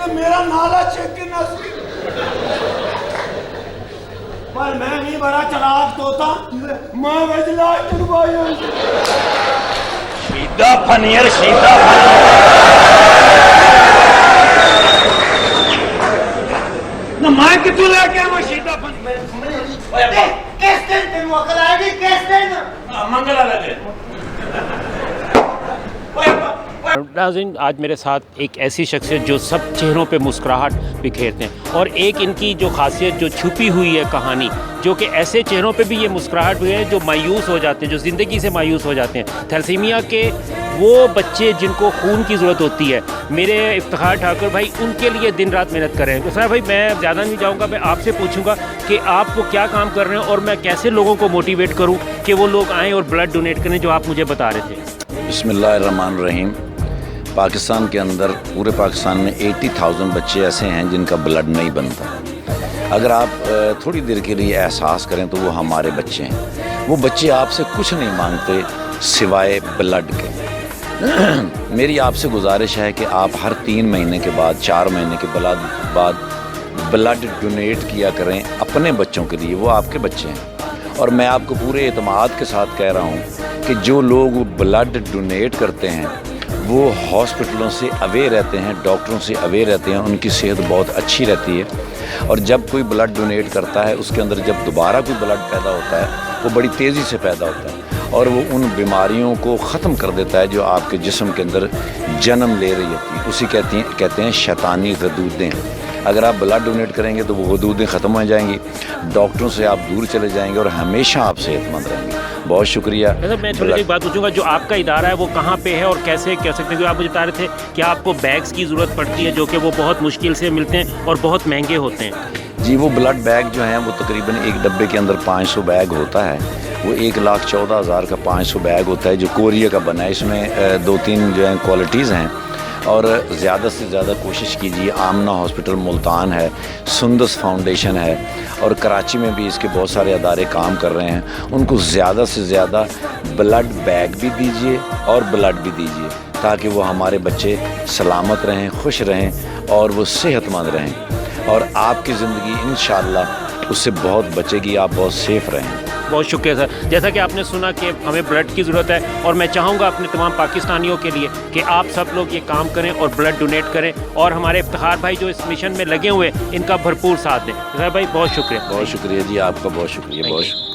تو میرا نالا چیک کرنا سی پر میں نہیں بڑا چلاک توتا میں وجلا چڑوائی ہوئی شیدہ پنیر شیدہ نہ میں کتوں لے کے آواں شیدہ پنیر کس دن تین وقت آئے گی کس دن منگلا لگے ناظرین آج میرے ساتھ ایک ایسی شخصیت جو سب چہروں پہ مسکراہٹ بکھیرتے ہیں اور ایک ان کی جو خاصیت جو چھپی ہوئی ہے کہانی جو کہ ایسے چہروں پہ بھی یہ مسکراہٹ ہوئی ہے جو مایوس ہو جاتے ہیں جو زندگی سے مایوس ہو جاتے ہیں تھیلیسیمیا کے وہ بچے جن کو خون کی ضرورت ہوتی ہے میرے افتخار ٹھاکر بھائی ان کے لیے دن رات محنت کر رہے ہیں سر بھائی میں زیادہ نہیں جاؤں گا میں آپ سے پوچھوں گا کہ آپ وہ کیا کام کر رہے ہیں اور میں کیسے لوگوں کو موٹیویٹ کروں کہ وہ لوگ آئیں اور بلڈ ڈونیٹ کریں جو آپ مجھے بتا رہے تھے بسم اللہ الرحمن الرحیم پاکستان کے اندر پورے پاکستان میں 80,000 بچے ایسے ہیں جن کا بلڈ نہیں بنتا اگر آپ تھوڑی دیر کے لیے احساس کریں تو وہ ہمارے بچے ہیں وہ بچے آپ سے کچھ نہیں مانگتے سوائے بلڈ کے میری آپ سے گزارش ہے کہ آپ ہر 3 مہینے کے بعد 4 مہینے کے بعد بلڈ ڈونیٹ کیا کریں اپنے بچوں کے لیے وہ آپ کے بچے ہیں اور میں آپ کو پورے اعتماد کے ساتھ کہہ رہا ہوں کہ جو لوگ بلڈ ڈونیٹ کرتے ہیں وہ ہاسپٹلوں سے اوے رہتے ہیں ڈاکٹروں سے اوے رہتے ہیں ان کی صحت بہت اچھی رہتی ہے اور جب کوئی بلڈ ڈونیٹ کرتا ہے اس کے اندر جب دوبارہ کوئی بلڈ پیدا ہوتا ہے وہ بڑی تیزی سے پیدا ہوتا ہے اور وہ ان بیماریوں کو ختم کر دیتا ہے جو آپ کے جسم کے اندر جنم لے رہی ہوتی ہے اسی کہتے ہیں شیطانی غدودیں اگر آپ بلڈ ڈونیٹ کریں گے تو وہ غدودیں ختم ہو جائیں گی ڈاکٹروں سے آپ دور چلے جائیں گے اور ہمیشہ آپ صحت مند رہیں گے بہت شکریہ میں تھوڑی سی بات پوچھوں گا جو آپ کا ادارہ ہے وہ کہاں پہ ہے اور کیسے کہہ سکتے ہیں کہ آپ مجھے بتا رہے تھے کہ آپ کو بیگز کی ضرورت پڑتی ہے جو کہ وہ بہت مشکل سے ملتے ہیں اور بہت مہنگے ہوتے ہیں جی وہ بلڈ بیگ جو ہیں وہ تقریباً ایک ڈبے کے اندر 500 بیگ ہوتا ہے وہ 1,14,000 کا 500 بیگ ہوتا ہے جو کوریا کا بنا ہے اس میں 2-3 جو ہیں کوالٹیز ہیں اور زیادہ سے زیادہ کوشش کیجیے آمنہ ہاسپٹل ملتان ہے سندس فاؤنڈیشن ہے اور کراچی میں بھی اس کے بہت سارے ادارے کام کر رہے ہیں ان کو زیادہ سے زیادہ بلڈ بیگ بھی دیجیے اور بلڈ بھی دیجیے تاکہ وہ ہمارے بچے سلامت رہیں خوش رہیں اور وہ صحت مند رہیں اور آپ کی زندگی انشاءاللہ اس سے بہت بچے گی آپ بہت سیف رہیں بہت شکریہ سر جیسا کہ آپ نے سنا کہ ہمیں بلڈ کی ضرورت ہے اور میں چاہوں گا اپنے تمام پاکستانیوں کے لیے کہ آپ سب لوگ یہ کام کریں اور بلڈ ڈونیٹ کریں اور ہمارے افتخار بھائی جو اس مشن میں لگے ہوئے ان کا بھرپور ساتھ دیں سر بھائی بہت شکریہ جی آپ کا بہت شکریہ بہت شکریہ